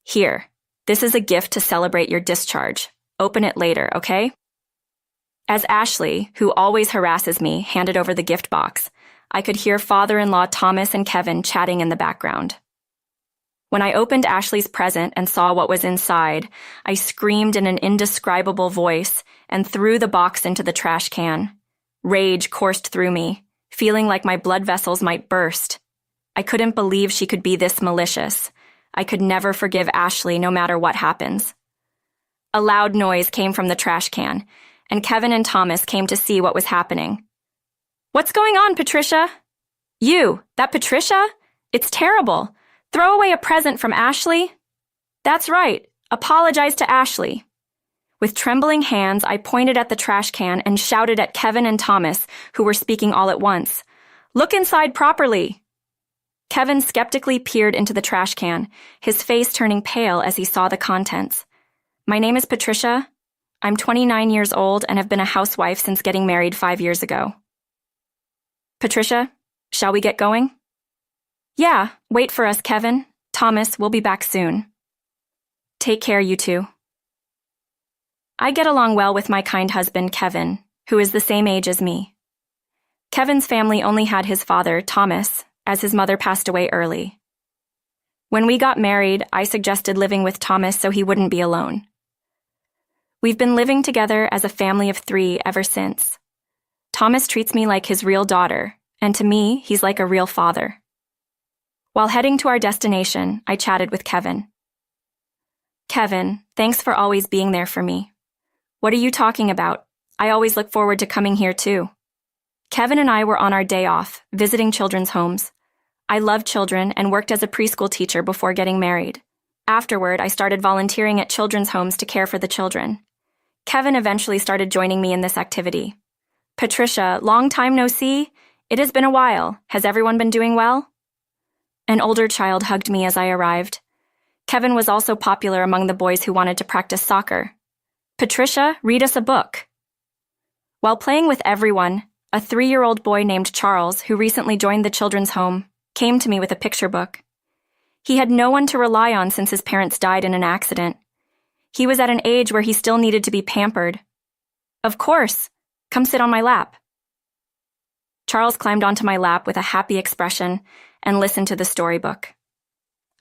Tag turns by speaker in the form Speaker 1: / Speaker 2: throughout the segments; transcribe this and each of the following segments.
Speaker 1: Here, this is a gift to celebrate your discharge. Open it later, okay? As Ashley, who always harasses me, handed over the gift box, I could hear father-in-law Thomas and Kevin chatting in the background. When I opened Ashley's present and saw what was inside, I screamed in an indescribable voice and threw the box into the trash can. Rage coursed through me, feeling like my blood vessels might burst. I couldn't believe she could be this malicious. I could never forgive Ashley no matter what happens. A loud noise came from the trash can, and Kevin and Thomas came to see what was happening. "What's going on, Patricia?" "You, that Patricia? It's terrible. Throw away a present from Ashley?" "That's right. Apologize to Ashley." With trembling hands, I pointed at the trash can and shouted at Kevin and Thomas, who were speaking all at once. "Look inside properly." Kevin skeptically peered into the trash can, his face turning pale as he saw the contents. "My name is Patricia. I'm 29 years old and have been a housewife since getting married 5 years ago." "Patricia, shall we get going?" "Yeah, wait for us, Kevin. Thomas, we'll be back soon." "Take care, you two." I get along well with my kind husband, Kevin, who is the same age as me. Kevin's family only had his father, Thomas, as his mother passed away early. When we got married, I suggested living with Thomas so he wouldn't be alone. We've been living together as a family of 3 ever since. Thomas treats me like his real daughter, and to me, he's like a real father. While heading to our destination, I chatted with Kevin. "Kevin, thanks for always being there for me." "What are you talking about? I always look forward to coming here too." Kevin and I were on our day off, visiting children's homes. I loved children and worked as a preschool teacher before getting married. Afterward, I started volunteering at children's homes to care for the children. Kevin eventually started joining me in this activity. "Patricia, long time no see. It has been a while. Has everyone been doing well?" An older child hugged me as I arrived. Kevin was also popular among the boys who wanted to practice soccer. "Patricia, read us a book." While playing with everyone, a 3-year-old boy named Charles, who recently joined the children's home, came to me with a picture book. He had no one to rely on since his parents died in an accident. He was at an age where he still needed to be pampered. "Of course. Come sit on my lap." Charles climbed onto my lap with a happy expression and listened to the storybook.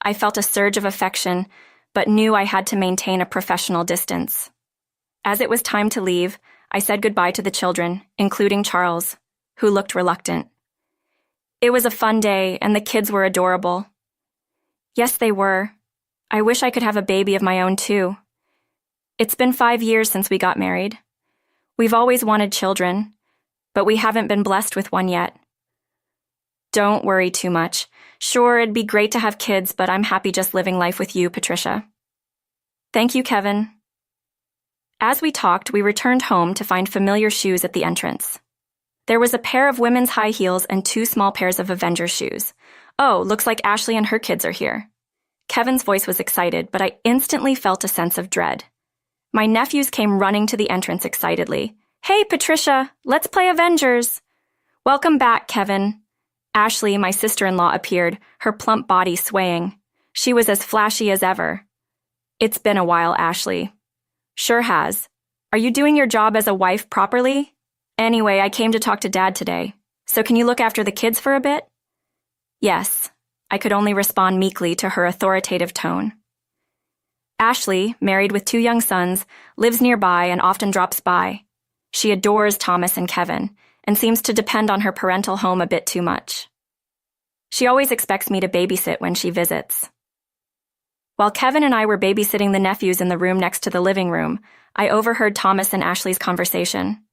Speaker 1: I felt a surge of affection, but knew I had to maintain a professional distance. As it was time to leave, I said goodbye to the children, including Charles, who looked reluctant. It was a fun day, and the kids were adorable. Yes, they were. I wish I could have a baby of my own, too. It's been 5 years since we got married. We've always wanted children, but we haven't been blessed with one yet. Don't worry too much. Sure, it'd be great to have kids, but I'm happy just living life with you, Patricia. Thank you, Kevin. As we talked, we returned home to find familiar shoes at the entrance. There was a pair of women's high heels and 2 small pairs of Avengers shoes. "Oh, looks like Ashley and her kids are here." Kevin's voice was excited, but I instantly felt a sense of dread. My nephews came running to the entrance excitedly. "Hey, Patricia, let's play Avengers." "Welcome back, Kevin." Ashley, my sister-in-law, appeared, her plump body swaying. She was as flashy as ever. "It's been a while, Ashley." "Sure has. Are you doing your job as a wife properly?" "Anyway, I came to talk to Dad today. So can you look after the kids for a bit?" "Yes." I could only respond meekly to her authoritative tone. Ashley, married with 2 young sons, lives nearby and often drops by. She adores Thomas and Kevin, and seems to depend on her parental home a bit too much. She always expects me to babysit when she visits. While Kevin and I were babysitting the nephews in the room next to the living room, I overheard Thomas and Ashley's conversation.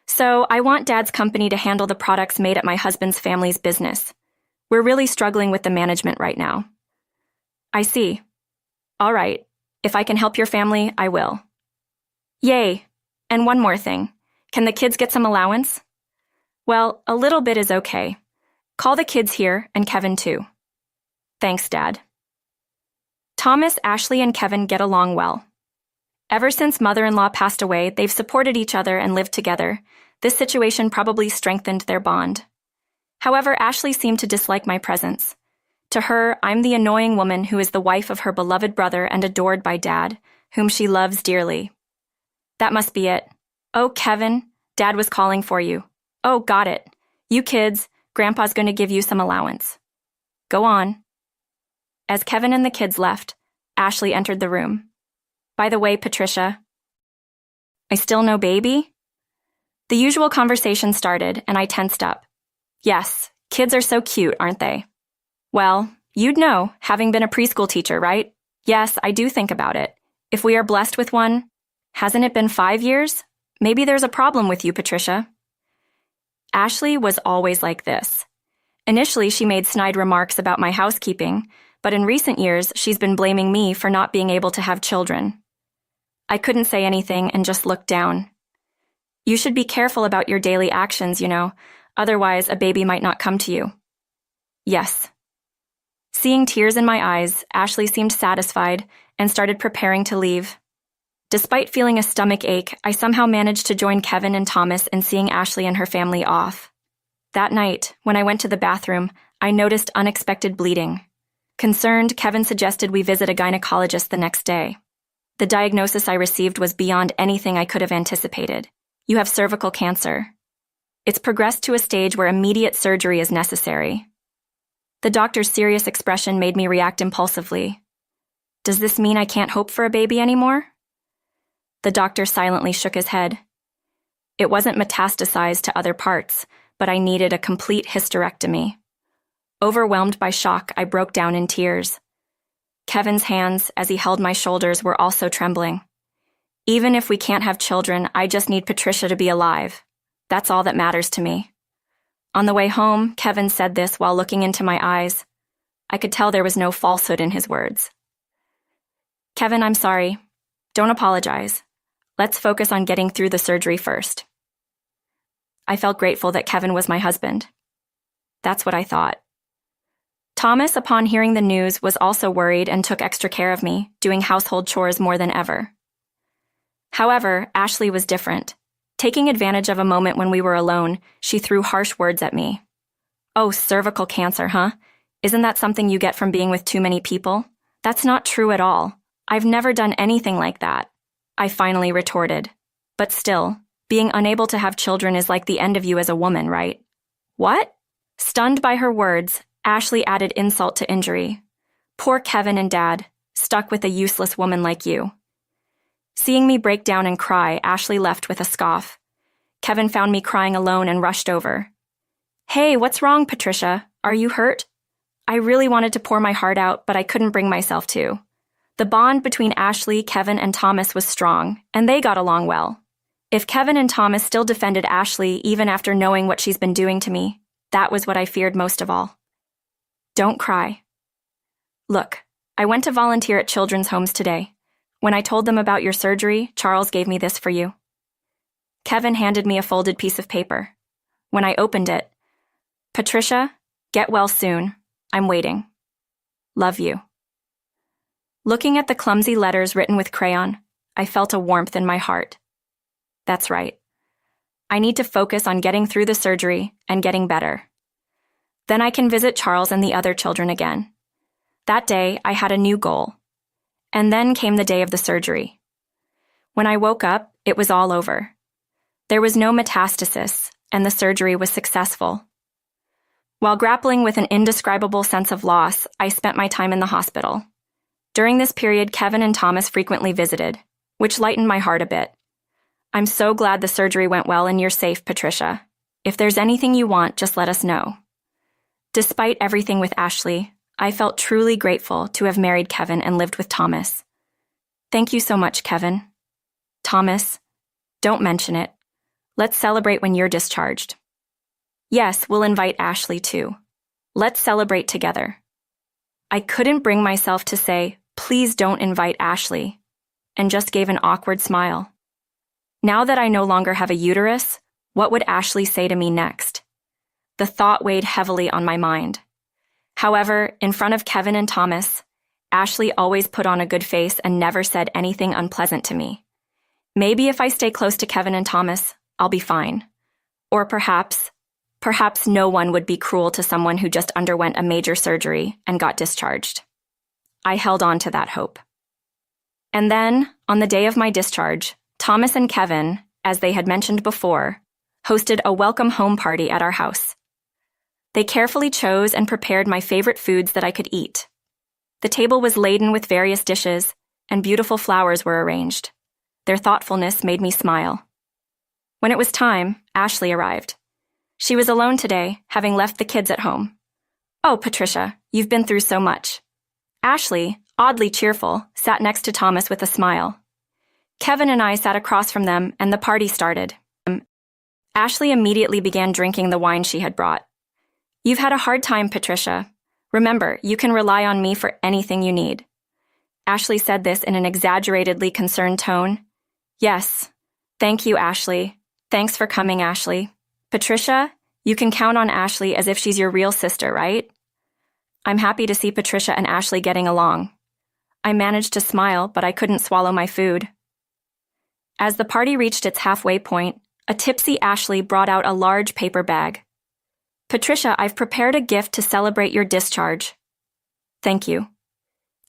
Speaker 1: "So, I want Dad's company to handle the products made at my husband's family's business. We're really struggling with the management right now." "I see. All right. If I can help your family, I will." "Yay. And one more thing. Can the kids get some allowance?" "Well, a little bit is okay. Call the kids here, and Kevin too." "Thanks, Dad." Thomas, Ashley, and Kevin get along well. Ever since mother-in-law passed away, they've supported each other and lived together. This situation probably strengthened their bond. However, Ashley seemed to dislike my presence. To her, I'm the annoying woman who is the wife of her beloved brother and adored by Dad, whom she loves dearly. That must be it. Oh, Kevin, Dad was calling for you. Oh, got it. You kids, Grandpa's going to give you some allowance. Go on. As Kevin and the kids left, Ashley entered the room. By the way, Patricia, I still no baby? The usual conversation started, and I tensed up. Yes, kids are so cute, aren't they? Well, you'd know, having been a preschool teacher, right? Yes, I do think about it. If we are blessed with one, hasn't it been 5 years? Maybe there's a problem with you, Patricia. Ashley was always like this. Initially, she made snide remarks about my housekeeping, but in recent years, she's been blaming me for not being able to have children. I couldn't say anything and just looked down. You should be careful about your daily actions, you know, otherwise a baby might not come to you. Yes. Seeing tears in my eyes, Ashley seemed satisfied and started preparing to leave. Despite feeling a stomach ache, I somehow managed to join Kevin and Thomas in seeing Ashley and her family off. That night, when I went to the bathroom, I noticed unexpected bleeding. Concerned, Kevin suggested we visit a gynecologist the next day. The diagnosis I received was beyond anything I could have anticipated. You have cervical cancer. It's progressed to a stage where immediate surgery is necessary. The doctor's serious expression made me react impulsively. Does this mean I can't hope for a baby anymore? The doctor silently shook his head. It wasn't metastasized to other parts, but I needed a complete hysterectomy. Overwhelmed by shock, I broke down in tears. Kevin's hands, as he held my shoulders, were also trembling. Even if we can't have children, I just need Patricia to be alive. That's all that matters to me. On the way home, Kevin said this while looking into my eyes. I could tell there was no falsehood in his words. Kevin, I'm sorry. Don't apologize. Let's focus on getting through the surgery first. I felt grateful that Kevin was my husband. That's what I thought. Thomas, upon hearing the news, was also worried and took extra care of me, doing household chores more than ever. However, Ashley was different. Taking advantage of a moment when we were alone, she threw harsh words at me. Oh, cervical cancer, huh? Isn't that something you get from being with too many people? That's not true at all. I've never done anything like that, I finally retorted. But still, being unable to have children is like the end of you as a woman, right? What? Stunned by her words, Ashley added insult to injury. Poor Kevin and Dad, stuck with a useless woman like you. Seeing me break down and cry, Ashley left with a scoff. Kevin found me crying alone and rushed over. Hey, what's wrong, Patricia? Are you hurt? I really wanted to pour my heart out, but I couldn't bring myself to. The bond between Ashley, Kevin, and Thomas was strong, and they got along well. If Kevin and Thomas still defended Ashley even after knowing what she's been doing to me, that was what I feared most of all. Don't cry. Look, I went to volunteer at children's homes today. When I told them about your surgery, Charles gave me this for you. Kevin handed me a folded piece of paper. When I opened it, Patricia, get well soon. I'm waiting. Love you. Looking at the clumsy letters written with crayon, I felt a warmth in my heart. That's right. I need to focus on getting through the surgery and getting better. Then I can visit Charles and the other children again. That day, I had a new goal. And then came the day of the surgery. When I woke up, it was all over. There was no metastasis, and the surgery was successful. While grappling with an indescribable sense of loss, I spent my time in the hospital. During this period, Kevin and Thomas frequently visited, which lightened my heart a bit. I'm so glad the surgery went well and you're safe, Patricia. If there's anything you want, just let us know. Despite everything with Ashley, I felt truly grateful to have married Kevin and lived with Thomas. Thank you so much, Kevin. Thomas, don't mention it. Let's celebrate when you're discharged. Yes, we'll invite Ashley too. Let's celebrate together. I couldn't bring myself to say, please don't invite Ashley, and just gave an awkward smile. Now that I no longer have a uterus, what would Ashley say to me next? The thought weighed heavily on my mind. However, in front of Kevin and Thomas, Ashley always put on a good face and never said anything unpleasant to me. Maybe if I stay close to Kevin and Thomas, I'll be fine. Or perhaps Perhaps no one would be cruel to someone who just underwent a major surgery and got discharged. I held on to that hope. And then, on the day of my discharge, Thomas and Kevin, as they had mentioned before, hosted a welcome home party at our house. They carefully chose and prepared my favorite foods that I could eat. The table was laden with various dishes, and beautiful flowers were arranged. Their thoughtfulness made me smile. When it was time, Ashley arrived. She was alone today, having left the kids at home. "Oh, Patricia, you've been through so much." Ashley, oddly cheerful, sat next to Thomas with a smile. Kevin and I sat across from them, and the party started. Ashley immediately began drinking the wine she had brought. "You've had a hard time, Patricia. Remember, you can rely on me for anything you need." Ashley said this in an exaggeratedly concerned tone. "Yes. Thank you, Ashley. Thanks for coming, Ashley. Patricia, you can count on Ashley as if she's your real sister, right?" I'm happy to see Patricia and Ashley getting along. I managed to smile, but I couldn't swallow my food. As the party reached its halfway point, a tipsy Ashley brought out a large paper bag. "Patricia, I've prepared a gift to celebrate your discharge." "Thank you."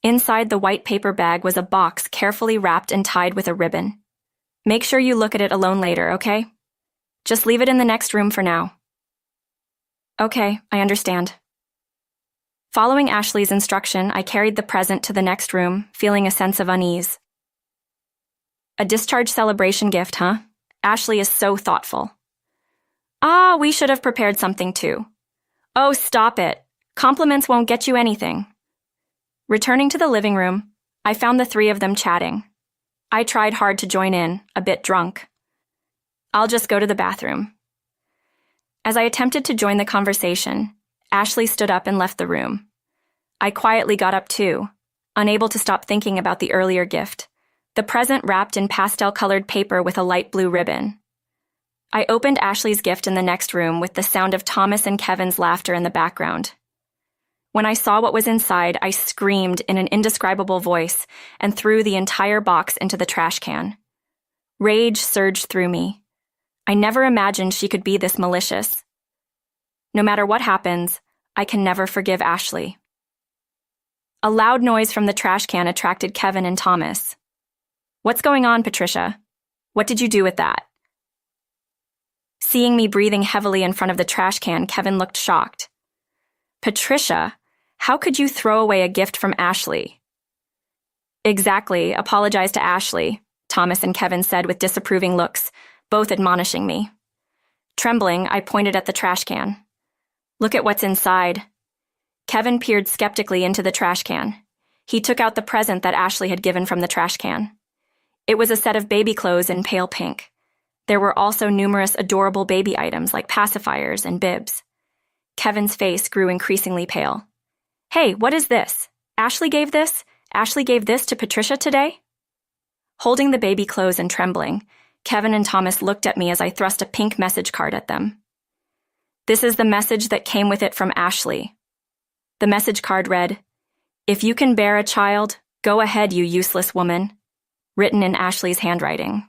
Speaker 1: Inside the white paper bag was a box carefully wrapped and tied with a ribbon. "Make sure you look at it alone later, okay? Just leave it in the next room for now." "Okay, I understand." Following Ashley's instruction, I carried the present to the next room, feeling a sense of unease. "A discharge celebration gift, huh? Ashley is so thoughtful." "Ah, we should have prepared something too." "Oh, stop it. Compliments won't get you anything." Returning to the living room, I found the three of them chatting. I tried hard to join in, a bit drunk. "I'll just go to the bathroom." As I attempted to join the conversation, Ashley stood up and left the room. I quietly got up too, unable to stop thinking about the earlier gift, the present wrapped in pastel-colored paper with a light blue ribbon. I opened Ashley's gift in the next room with the sound of Thomas and Kevin's laughter in the background. When I saw what was inside, I screamed in an indescribable voice and threw the entire box into the trash can. Rage surged through me. I never imagined she could be this malicious. No matter what happens, I can never forgive Ashley. A loud noise from the trash can attracted Kevin and Thomas. "What's going on, Patricia? What did you do with that?" Seeing me breathing heavily in front of the trash can, Kevin looked shocked. "Patricia, how could you throw away a gift from Ashley?" "Exactly, apologize to Ashley," Thomas and Kevin said with disapproving looks, both admonishing me. Trembling, I pointed at the trash can. "Look at what's inside." Kevin peered skeptically into the trash can. He took out the present that Ashley had given from the trash can. It was a set of baby clothes in pale pink. There were also numerous adorable baby items like pacifiers and bibs. Kevin's face grew increasingly pale. "Hey, what is this? Ashley gave this? Ashley gave this to Patricia today?" Holding the baby clothes and trembling, Kevin and Thomas looked at me as I thrust a pink message card at them. This is the message that came with it from Ashley. The message card read, "If you can bear a child, go ahead, you useless woman," written in Ashley's handwriting.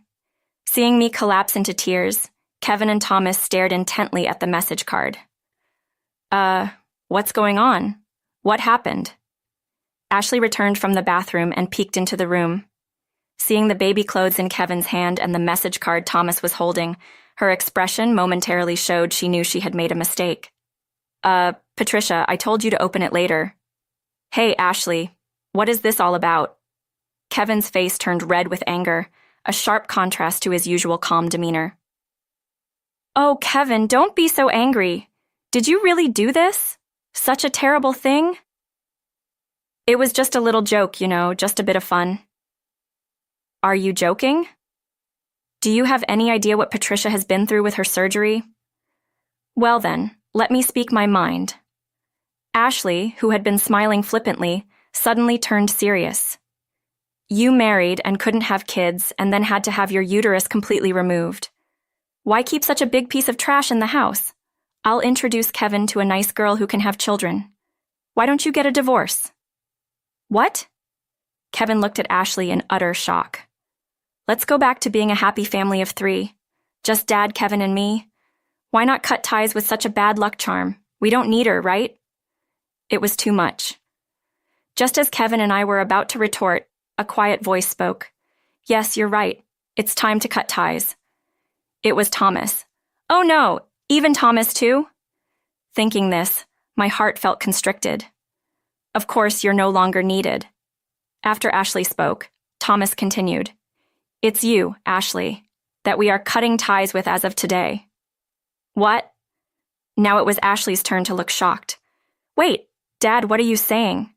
Speaker 1: Seeing me collapse into tears, Kevin and Thomas stared intently at the message card. What's going on? What happened?" Ashley returned from the bathroom and peeked into the room. Seeing the baby clothes in Kevin's hand and the message card Thomas was holding, her expression momentarily showed she knew she had made a mistake. Patricia, I told you to open it later." "Hey, Ashley, what is this all about?" Kevin's face turned red with anger, a sharp contrast to his usual calm demeanor. "Oh, Kevin, don't be so angry. Did you really do this? Such a terrible thing?" "It was just a little joke, just a bit of fun." "Are you joking? Do you have any idea what Patricia has been through with her surgery?" "Well then, let me speak my mind." Ashley, who had been smiling flippantly, suddenly turned serious. "You married and couldn't have kids and then had to have your uterus completely removed. Why keep such a big piece of trash in the house? I'll introduce Kevin to a nice girl who can have children. Why don't you get a divorce?" "What?" Kevin looked at Ashley in utter shock. "Let's go back to being a happy family of 3. Just Dad, Kevin, and me. Why not cut ties with such a bad luck charm? We don't need her, right? It was too much. Just as Kevin and I were about to retort, a quiet voice spoke. Yes, you're right. It's time to cut ties. It was Thomas. Oh no, even Thomas too? Thinking this, my heart felt constricted. Of course, you're no longer needed. After Ashley spoke, Thomas continued. It's you, Ashley, that we are cutting ties with as of today. What? Now it was Ashley's turn to look shocked. Wait, Dad, what are you saying?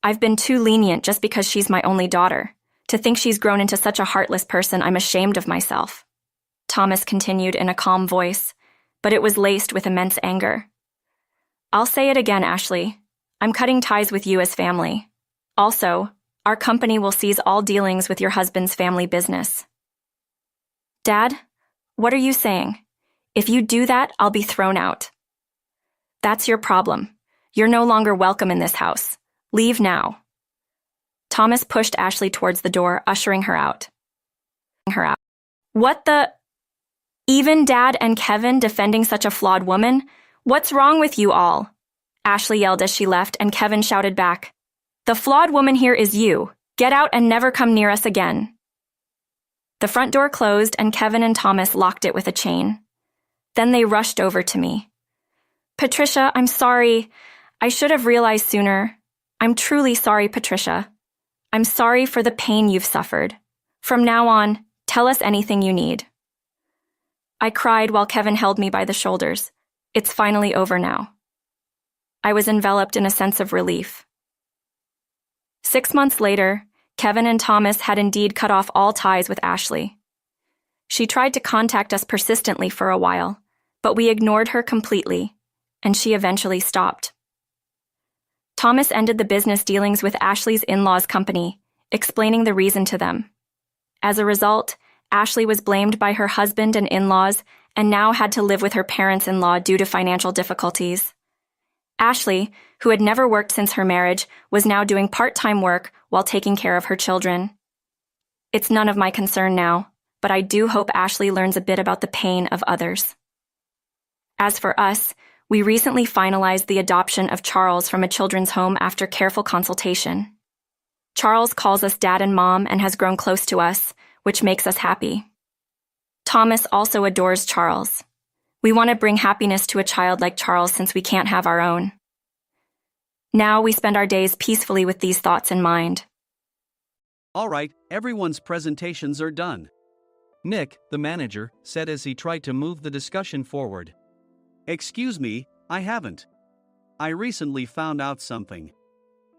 Speaker 1: I've been too lenient just because she's my only daughter. To think she's grown into such a heartless person, I'm ashamed of myself. Thomas continued in a calm voice, but it was laced with immense anger. I'll say it again, Ashley. I'm cutting ties with you as family. Also, our company will cease all dealings with your husband's family business. Dad, what are you saying? If you do that, I'll be thrown out. That's your problem. You're no longer welcome in this house. Leave now. Thomas pushed Ashley towards the door, ushering her out. What the? Even Dad and Kevin defending such a flawed woman? What's wrong with you all? Ashley yelled as she left, and Kevin shouted back. The flawed woman here is you. Get out and never come near us again. The front door closed, and Kevin and Thomas locked it with a chain. Then they rushed over to me. Patricia, I'm sorry. I should have realized sooner. I'm truly sorry, Patricia. I'm sorry for the pain you've suffered. From now on, tell us anything you need. I cried while Kevin held me by the shoulders. It's finally over now. I was enveloped in a sense of relief. 6 months later, Kevin and Thomas had indeed cut off all ties with Ashley. She tried to contact us persistently for a while, but we ignored her completely, and she eventually stopped. Thomas ended the business dealings with Ashley's in-laws' company, explaining the reason to them. As a result, Ashley was blamed by her husband and in-laws and now had to live with her parents-in-law due to financial difficulties. Ashley, who had never worked since her marriage, was now doing part-time work while taking care of her children. It's none of my concern now, but I do hope Ashley learns a bit about the pain of others. As for us, we recently finalized the adoption of Charles from a children's home after careful consultation. Charles calls us Dad and Mom and has grown close to us, which makes us happy. Thomas also adores Charles. We want to bring happiness to a child like Charles since we can't have our own. Now we spend our days peacefully with these thoughts in mind.
Speaker 2: All right, everyone's presentations are done. Nick, the manager, said as he tried to move the discussion forward. Excuse me, I haven't. I recently found out something.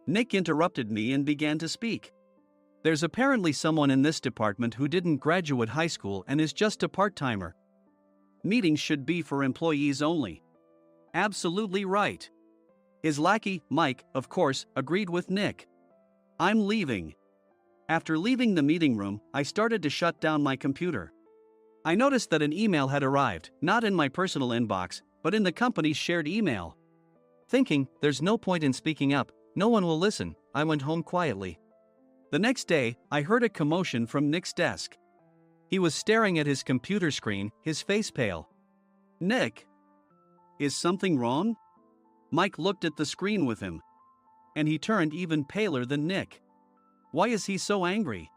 Speaker 2: Nick interrupted me and began to speak. There's apparently someone in this department who didn't graduate high school and is just a part-timer. Meetings should be for employees only. Absolutely right. His lackey, Mike, of course, agreed with Nick. I'm leaving. After leaving the meeting room, I started to shut down my computer. I noticed that an email had arrived, not in my personal inbox, but in the company's shared email. Thinking, there's no point in speaking up, no one will listen, I went home quietly. The next day, I heard a commotion from Nick's desk. He was staring at his computer screen, his face pale. Nick? Is something wrong? Mike looked at the screen with him. And he turned even paler than Nick. Why is he so angry?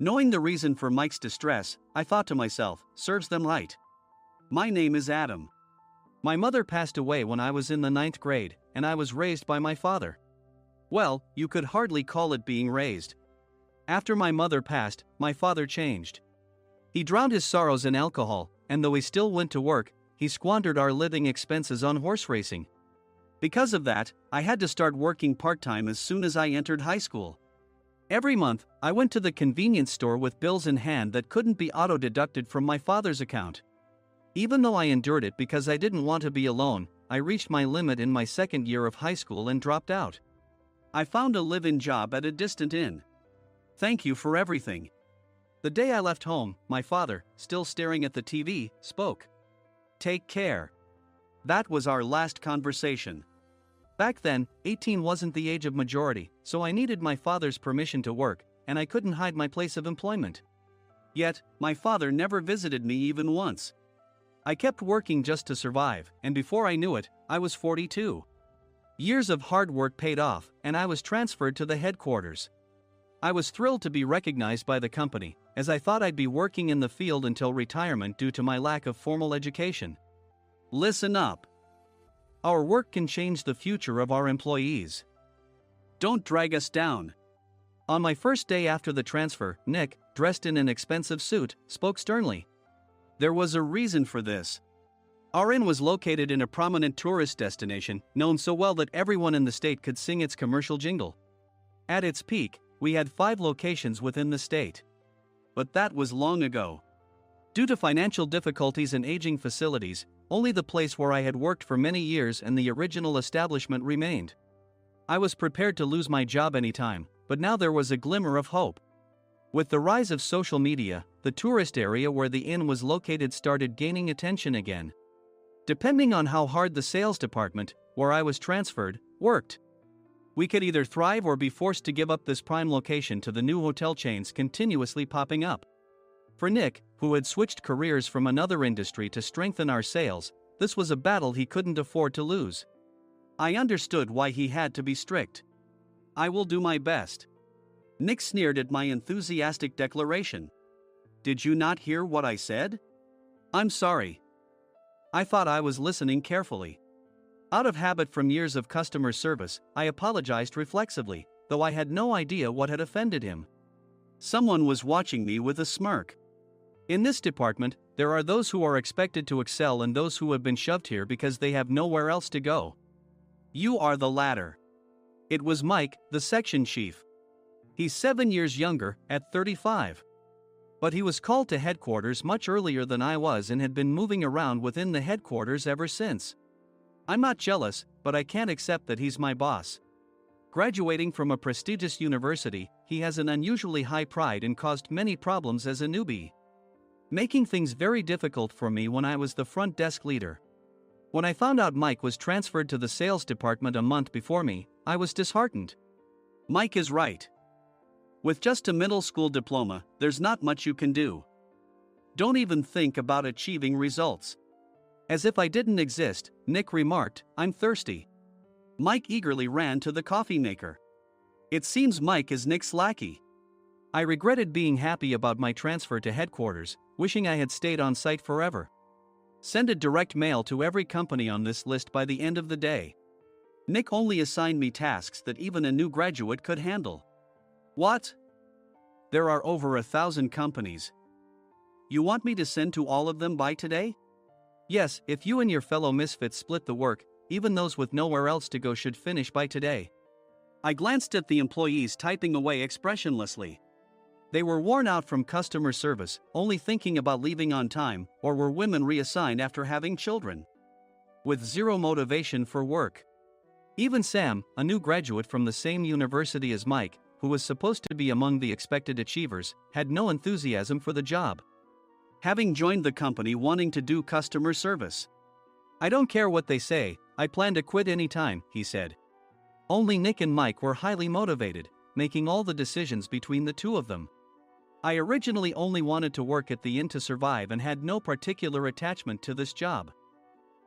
Speaker 2: Knowing the reason for Mike's distress, I thought to myself, serves them right. My name is Adam. My mother passed away when I was in the 9th grade, and I was raised by my father. Well, you could hardly call it being raised. After my mother passed, my father changed. He drowned his sorrows in alcohol, and though he still went to work, he squandered our living expenses on horse racing. Because of that, I had to start working part-time as soon as I entered high school. Every month, I went to the convenience store with bills in hand that couldn't be auto-deducted from my father's account. Even though I endured it because I didn't want to be alone, I reached my limit in my second year of high school and dropped out. I found a live-in job at a distant inn. Thank you for everything. The day I left home, my father, still staring at the TV, spoke. Take care. That was our last conversation. Back then, 18 wasn't the age of majority, so I needed my father's permission to work, and I couldn't hide my place of employment. Yet, my father never visited me even once. I kept working just to survive, and before I knew it, I was 42. Years of hard work paid off, and I was transferred to the headquarters. I was thrilled to be recognized by the company, as I thought I'd be working in the field until retirement due to my lack of formal education. Listen up. Our work can change the future of our employees. Don't drag us down. On my first day after the transfer, Nick, dressed in an expensive suit, spoke sternly. There was a reason for this. Our inn was located in a prominent tourist destination, known so well that everyone in the state could sing its commercial jingle. At its peak, we had 5 locations within the state. But that was long ago. Due to financial difficulties and aging facilities, only the place where I had worked for many years and the original establishment remained. I was prepared to lose my job anytime, but now there was a glimmer of hope. With the rise of social media, the tourist area where the inn was located started gaining attention again. Depending on how hard the sales department, where I was transferred, worked, we could either thrive or be forced to give up this prime location to the new hotel chains continuously popping up. For Nick, who had switched careers from another industry to strengthen our sales, this was a battle he couldn't afford to lose. I understood why he had to be strict. I will do my best. Nick sneered at my enthusiastic declaration. Did you not hear what I said? I'm sorry. I thought I was listening carefully. Out of habit from years of customer service, I apologized reflexively, though I had no idea what had offended him. Someone was watching me with a smirk. In this department, there are those who are expected to excel and those who have been shoved here because they have nowhere else to go. You are the latter. It was Mike, the section chief. He's 7 years younger, at 35. But he was called to headquarters much earlier than I was and had been moving around within the headquarters ever since. I'm not jealous, but I can't accept that he's my boss. Graduating from a prestigious university, he has an unusually high pride and caused many problems as a newbie, making things very difficult for me when I was the front desk leader. When I found out Mike was transferred to the sales department a month before me, I was disheartened. Mike is right. With just a middle school diploma, there's not much you can do. Don't even think about achieving results. As if I didn't exist, Nick remarked, I'm thirsty. Mike eagerly ran to the coffee maker. It seems Mike is Nick's lackey. I regretted being happy about my transfer to headquarters, wishing I had stayed on site forever. Send a direct mail to every company on this list by the end of the day. Nick only assigned me tasks that even a new graduate could handle. What? There are over 1,000 companies. You want me to send to all of them by today? Yes, if you and your fellow misfits split the work, even those with nowhere else to go should finish by today. I glanced at the employees typing away expressionlessly. They were worn out from customer service, only thinking about leaving on time, or were women reassigned after having children, with zero motivation for work. Even Sam, a new graduate from the same university as Mike, who was supposed to be among the expected achievers, had no enthusiasm for the job, having joined the company wanting to do customer service. I don't care what they say, I plan to quit any time, he said. Only Nick and Mike were highly motivated, making all the decisions between the two of them. I originally only wanted to work at the inn to survive and had no particular attachment to this job.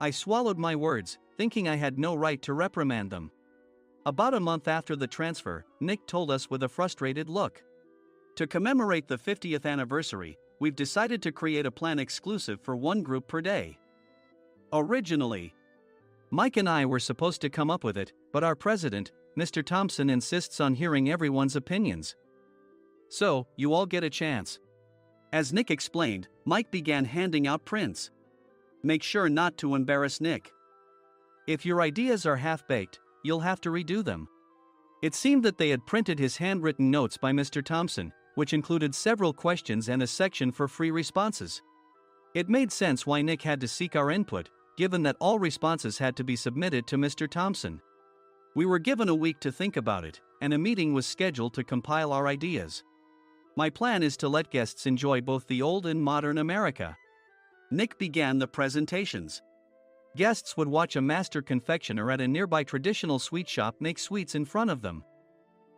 Speaker 2: I swallowed my words, thinking I had no right to reprimand them. About a month after the transfer, Nick told us with a frustrated look. To commemorate the 50th anniversary, we've decided to create a plan exclusive for one group per day. Originally, Mike and I were supposed to come up with it, but our president, Mr. Thompson, insists on hearing everyone's opinions. So, you all get a chance. As Nick explained, Mike began handing out prints. Make sure not to embarrass Nick. If your ideas are half-baked, you'll have to redo them. It seemed that they had printed his handwritten notes by Mr. Thompson, which included several questions and a section for free responses. It made sense why Nick had to seek our input, given that all responses had to be submitted to Mr. Thompson. We were given a week to think about it, and a meeting was scheduled to compile our ideas. My plan is to let guests enjoy both the old and modern America. Nick began the presentations. Guests would watch a master confectioner at a nearby traditional sweet shop make sweets in front of them.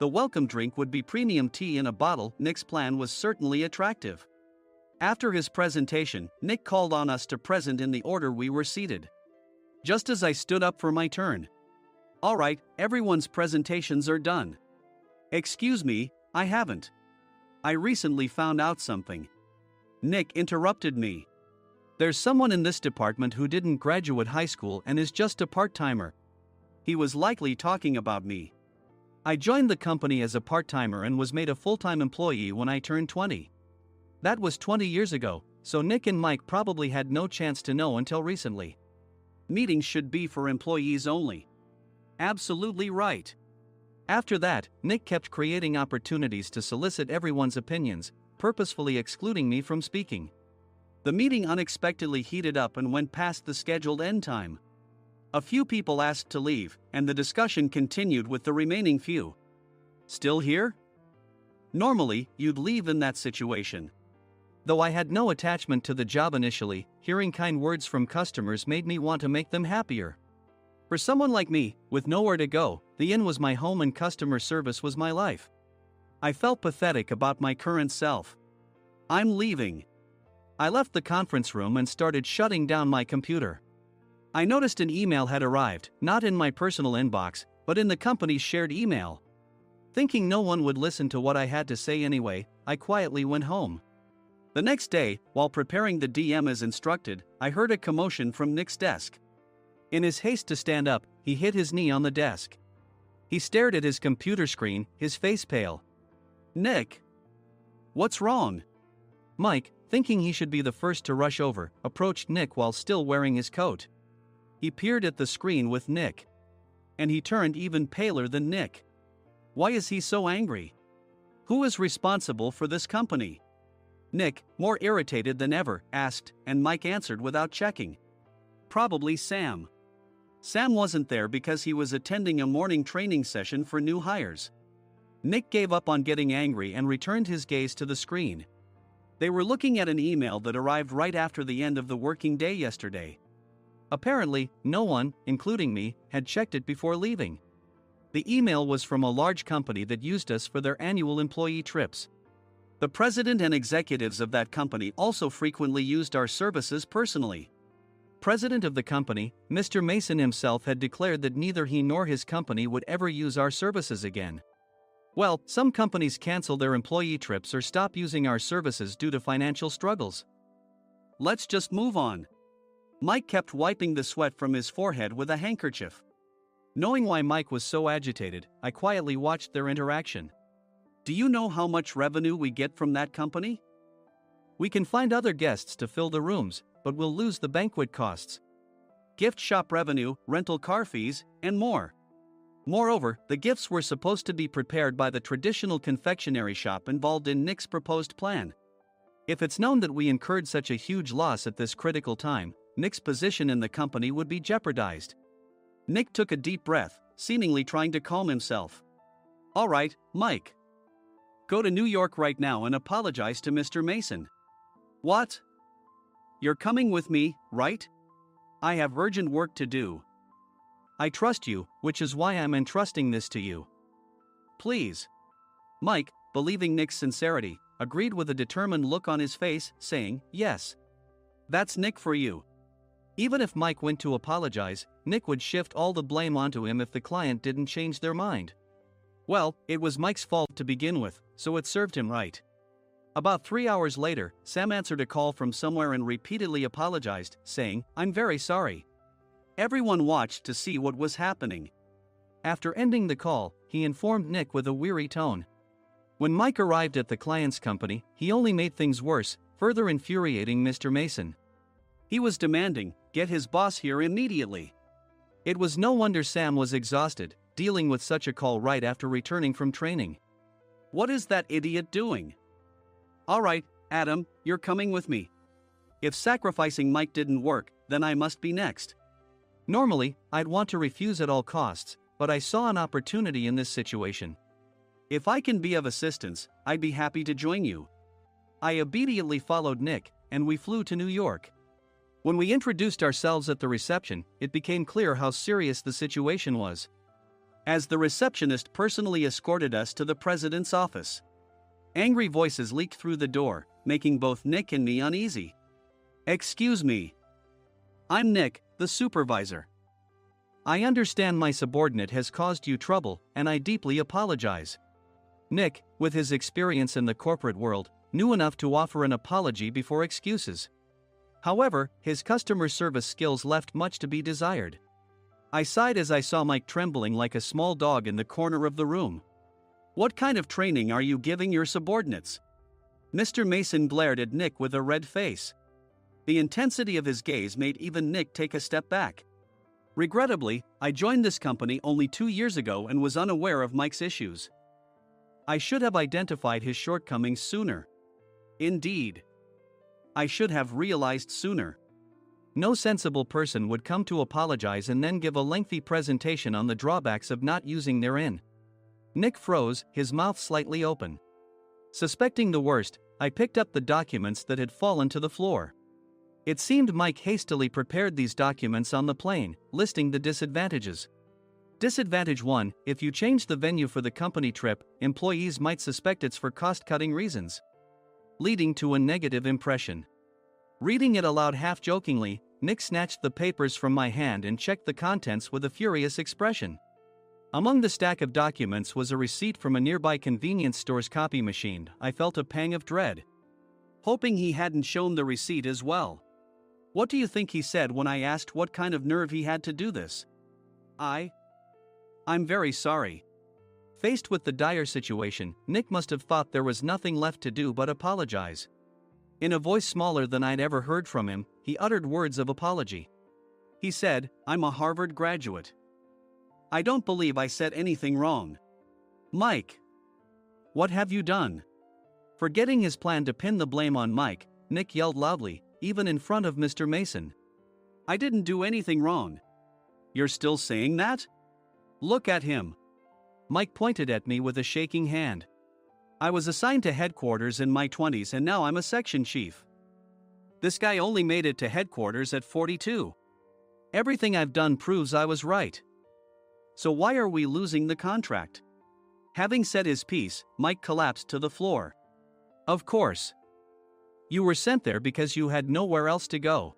Speaker 2: The welcome drink would be premium tea in a bottle. Nick's plan was certainly attractive. After his presentation, Nick called on us to present in the order we were seated. Just as I stood up for my turn. All right, everyone's presentations are done. Excuse me, I haven't. I recently found out something. Nick interrupted me. There's someone in this department who didn't graduate high school and is just a part-timer. He was likely talking about me. I joined the company as a part-timer and was made a full-time employee when I turned 20. That was 20 years ago, so Nick and Mike probably had no chance to know until recently. Meetings should be for employees only. Absolutely right. After that, Nick kept creating opportunities to solicit everyone's opinions, purposefully excluding me from speaking. The meeting unexpectedly heated up and went past the scheduled end time. A few people asked to leave, and the discussion continued with the remaining few. Still here? Normally, you'd leave in that situation. Though I had no attachment to the job initially, hearing kind words from customers made me want to make them happier. For someone like me, with nowhere to go, the inn was my home and customer service was my life. I felt pathetic about my current self. I'm leaving. I left the conference room and started shutting down my computer. I noticed an email had arrived, not in my personal inbox, but in the company's shared email. Thinking no one would listen to what I had to say anyway, I quietly went home. The next day, while preparing the DM as instructed, I heard a commotion from Nick's desk. In his haste to stand up, he hit his knee on the desk. He stared at his computer screen, his face pale. Nick! What's wrong? Mike, thinking he should be the first to rush over, approached Nick while still wearing his coat. He peered at the screen with Nick. And he turned even paler than Nick. Why is he so angry? Who is responsible for this company? Nick, more irritated than ever, asked, and Mike answered without checking. Probably Sam. Sam wasn't there because he was attending a morning training session for new hires. Nick gave up on getting angry and returned his gaze to the screen. They were looking at an email that arrived right after the end of the working day yesterday. Apparently, no one, including me, had checked it before leaving. The email was from a large company that used us for their annual employee trips. The president and executives of that company also frequently used our services personally. President of the company, Mr. Mason himself had declared that neither he nor his company would ever use our services again. Well, some companies cancel their employee trips or stop using our services due to financial struggles. Let's just move on. Mike kept wiping the sweat from his forehead with a handkerchief. Knowing why Mike was so agitated, I quietly watched their interaction. Do you know how much revenue we get from that company? We can find other guests to fill the rooms, but we'll lose the banquet costs, gift shop revenue, rental car fees, and more. Moreover, the gifts were supposed to be prepared by the traditional confectionery shop involved in Nick's proposed plan. If it's known that we incurred such a huge loss at this critical time, Nick's position in the company would be jeopardized. Nick took a deep breath, seemingly trying to calm himself. All right, Mike. Go to New York right now and apologize to Mr. Mason. What? You're coming with me, right? I have urgent work to do. I trust you, which is why I'm entrusting this to you. Please. Mike, believing Nick's sincerity, agreed with a determined look on his face, saying, yes. That's Nick for you. Even if Mike went to apologize, Nick would shift all the blame onto him if the client didn't change their mind. Well, it was Mike's fault to begin with, so it served him right. About 3 hours later, Sam answered a call from somewhere and repeatedly apologized, saying, I'm very sorry. Everyone watched to see what was happening. After ending the call, he informed Nick with a weary tone. When Mike arrived at the client's company, he only made things worse, further infuriating Mr. Mason. He was demanding, get his boss here immediately. It was no wonder Sam was exhausted, dealing with such a call right after returning from training. What is that idiot doing? All right, Adam, you're coming with me. If sacrificing Mike didn't work, then I must be next. Normally, I'd want to refuse at all costs, but I saw an opportunity in this situation. If I can be of assistance, I'd be happy to join you. I obediently followed Nick, and we flew to New York. When we introduced ourselves at the reception, it became clear how serious the situation was. As the receptionist personally escorted us to the president's office. Angry voices leaked through the door, making both Nick and me uneasy. "Excuse me. I'm Nick, the supervisor. I understand my subordinate has caused you trouble, and I deeply apologize." Nick, with his experience in the corporate world, knew enough to offer an apology before excuses. However, his customer service skills left much to be desired. I sighed as I saw Mike trembling like a small dog in the corner of the room. "What kind of training are you giving your subordinates?" Mr. Mason glared at Nick with a red face. The intensity of his gaze made even Nick take a step back. Regrettably, I joined this company only 2 years ago and was unaware of Mike's issues. I should have identified his shortcomings sooner. Indeed, I should have realized sooner. No sensible person would come to apologize and then give a lengthy presentation on the drawbacks of not using their in. Nick froze, his mouth slightly open. Suspecting the worst, I picked up the documents that had fallen to the floor. It seemed Mike hastily prepared these documents on the plane, listing the disadvantages. Disadvantage 1: if you change the venue for the company trip, employees might suspect it's for cost-cutting reasons, leading to a negative impression. Reading it aloud half-jokingly, Nick snatched the papers from my hand and checked the contents with a furious expression. Among the stack of documents was a receipt from a nearby convenience store's copy machine. I felt a pang of dread, hoping he hadn't shown the receipt as well. What do you think he said when I asked what kind of nerve he had to do this? I'm very sorry." Faced with the dire situation, Nick must have thought there was nothing left to do but apologize. In a voice smaller than I'd ever heard from him, he uttered words of apology. He said, "I'm a Harvard graduate. I don't believe I said anything wrong." "Mike, what have you done?" Forgetting his plan to pin the blame on Mike, Nick yelled loudly, even in front of Mr. Mason. "I didn't do anything wrong." "You're still saying that? Look at him." Mike pointed at me with a shaking hand. "I was assigned to headquarters in my 20s and now I'm a section chief. This guy only made it to headquarters at 42. Everything I've done proves I was right. So why are we losing the contract?" Having said his piece, Mike collapsed to the floor. "Of course. You were sent there because you had nowhere else to go."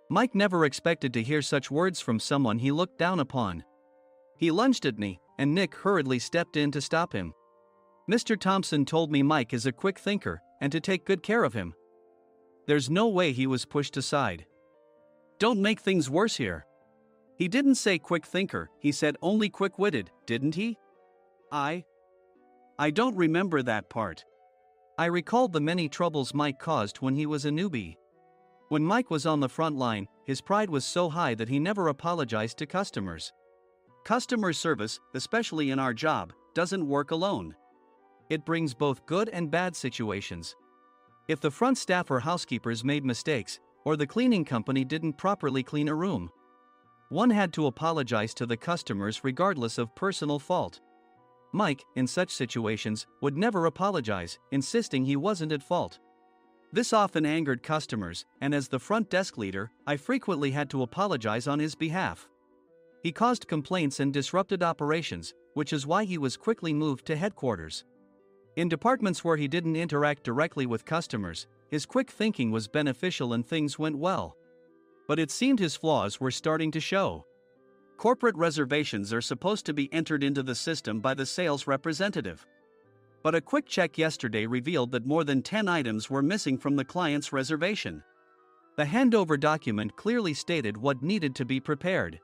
Speaker 2: Mike never expected to hear such words from someone he looked down upon. He lunged at me, and Nick hurriedly stepped in to stop him. "Mr. Thompson told me Mike is a quick thinker, and to take good care of him." There's no way he was pushed aside. "Don't make things worse here. He didn't say quick thinker, he said only quick-witted, didn't he?" I don't remember that part." I recalled the many troubles Mike caused when he was a newbie. When Mike was on the front line, his pride was so high that he never apologized to customers. Customer service, especially in our job, doesn't work alone. It brings both good and bad situations. If the front staff or housekeepers made mistakes, or the cleaning company didn't properly clean a room, one had to apologize to the customers regardless of personal fault. Mike, in such situations, would never apologize, insisting he wasn't at fault. This often angered customers, and as the front desk leader, I frequently had to apologize on his behalf. He caused complaints and disrupted operations, which is why he was quickly moved to headquarters. In departments where he didn't interact directly with customers, his quick thinking was beneficial and things went well. But it seemed his flaws were starting to show. Corporate reservations are supposed to be entered into the system by the sales representative. But a quick check yesterday revealed that more than 10 items were missing from the client's reservation. The handover document clearly stated what needed to be prepared.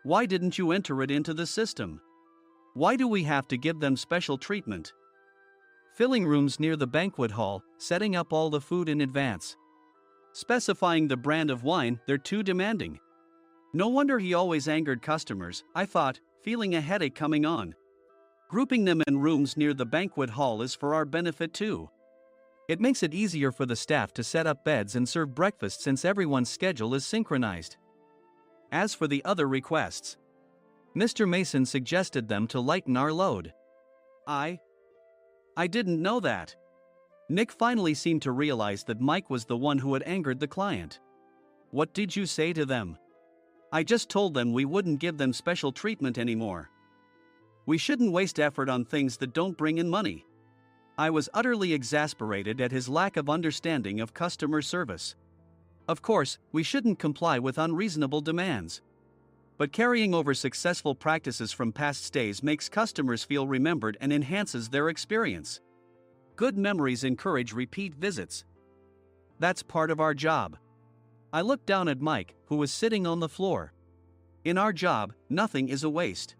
Speaker 2: Why didn't you enter it into the system? Why do we have to give them special treatment? Filling rooms near the banquet hall, setting up all the food in advance. Specifying the brand of wine, they're too demanding. No wonder he always angered customers, I thought, feeling a headache coming on. Grouping them in rooms near the banquet hall is for our benefit too. It makes it easier for the staff to set up beds and serve breakfast since everyone's schedule is synchronized. As for the other requests, Mr. Mason suggested them to lighten our load. I didn't know that. Nick finally seemed to realize that Mike was the one who had angered the client. What did you say to them? I just told them we wouldn't give them special treatment anymore. We shouldn't waste effort on things that don't bring in money. I was utterly exasperated at his lack of understanding of customer service. Of course, we shouldn't comply with unreasonable demands. But carrying over successful practices from past stays makes customers feel remembered and enhances their experience. Good memories encourage repeat visits. That's part of our job. I looked down at Mike, who was sitting on the floor. In our job, nothing is a waste.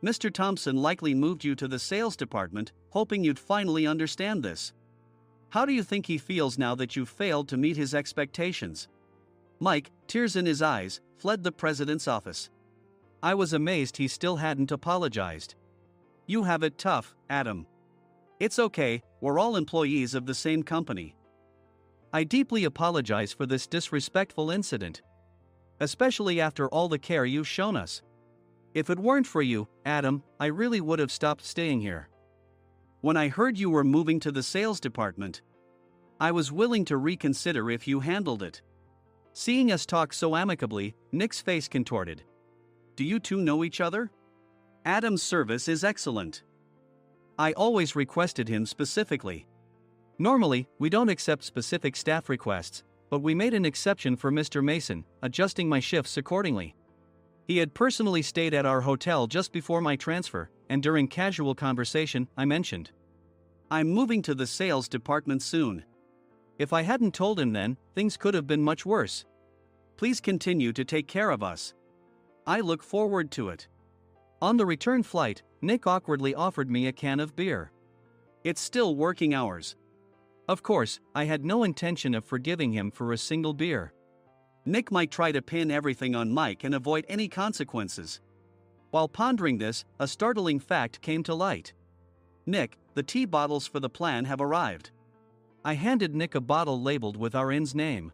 Speaker 2: Mr. Thompson likely moved you to the sales department, hoping you'd finally understand this. How do you think he feels now that you've failed to meet his expectations? Mike, tears in his eyes, fled the president's office. I was amazed he still hadn't apologized. You have it tough, Adam. It's okay, we're all employees of the same company. I deeply apologize for this disrespectful incident. Especially after all the care you've shown us. If it weren't for you, Adam, I really would have stopped staying here. When I heard you were moving to the sales department, I was willing to reconsider if you handled it. Seeing us talk so amicably, Nick's face contorted. Do you two know each other? Adam's service is excellent. I always requested him specifically. Normally, we don't accept specific staff requests, but we made an exception for Mr. Mason, adjusting my shifts accordingly. He had personally stayed at our hotel just before my transfer, and during casual conversation, I mentioned, I'm moving to the sales department soon. If I hadn't told him then, things could have been much worse. Please continue to take care of us. I look forward to it. On the return flight, Nick awkwardly offered me a can of beer. It's still working hours. Of course, I had no intention of forgiving him for a single beer. Nick might try to pin everything on Mike and avoid any consequences. While pondering this, a startling fact came to light. Nick, the tea bottles for the plan have arrived. I handed Nick a bottle labeled with our inn's name.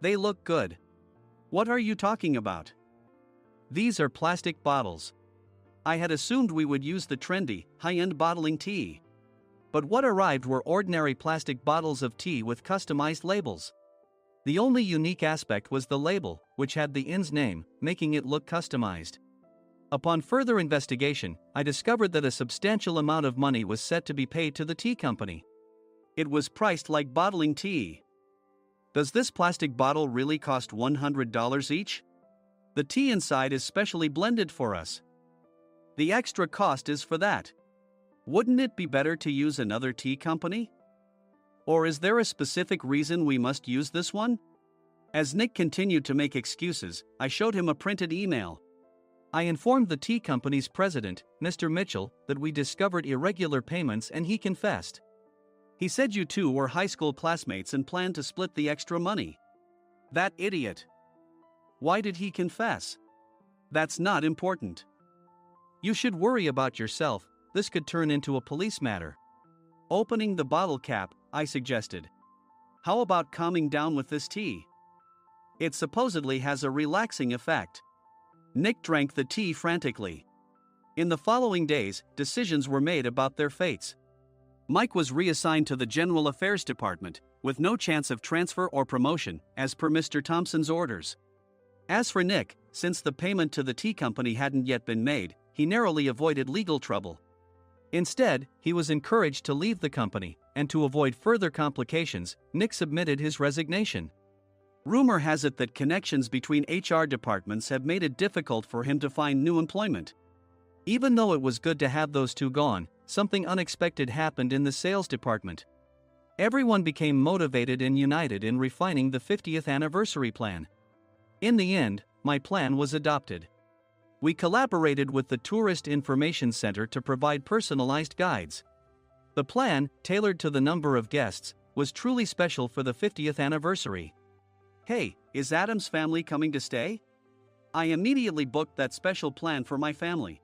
Speaker 2: They look good. What are you talking about? These are plastic bottles. I had assumed we would use the trendy, high-end bottling tea. But what arrived were ordinary plastic bottles of tea with customized labels. The only unique aspect was the label, which had the inn's name, making it look customized. Upon further investigation, I discovered that a substantial amount of money was set to be paid to the tea company. It was priced like bottling tea. Does this plastic bottle really cost $100 each? The tea inside is specially blended for us. The extra cost is for that. Wouldn't it be better to use another tea company? Or is there a specific reason we must use this one? As Nick continued to make excuses, I showed him a printed email. I informed the tea company's president, Mr. Mitchell, that we discovered irregular payments and he confessed. He said you two were high school classmates and planned to split the extra money. That idiot. Why did he confess? That's not important. You should worry about yourself, this could turn into a police matter. Opening the bottle cap, I suggested. How about calming down with this tea? It supposedly has a relaxing effect. Nick drank the tea frantically. In the following days, decisions were made about their fates. Mike was reassigned to the General Affairs Department, with no chance of transfer or promotion, as per Mr. Thompson's orders. As for Nick, since the payment to the tea company hadn't yet been made, he narrowly avoided legal trouble. Instead, he was encouraged to leave the company, and to avoid further complications, Nick submitted his resignation. Rumor has it that connections between HR departments have made it difficult for him to find new employment. Even though it was good to have those two gone, something unexpected happened in the sales department. Everyone became motivated and united in refining the 50th anniversary plan. In the end, my plan was adopted. We collaborated with the Tourist Information Center to provide personalized guides. The plan, tailored to the number of guests, was truly special for the 50th anniversary. Hey, is Adam's family coming to stay? I immediately booked that special plan for my family.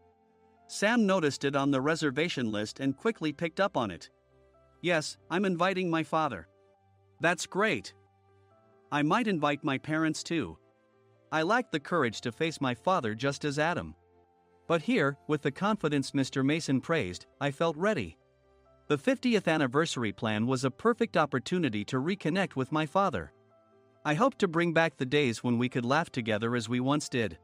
Speaker 2: Sam noticed it on the reservation list and quickly picked up on it. Yes, I'm inviting my father. That's great. I might invite my parents too. I lacked the courage to face my father just as Adam. But here, with the confidence Mr. Mason praised, I felt ready. The 50th anniversary plan was a perfect opportunity to reconnect with my father. I hoped to bring back the days when we could laugh together as we once did.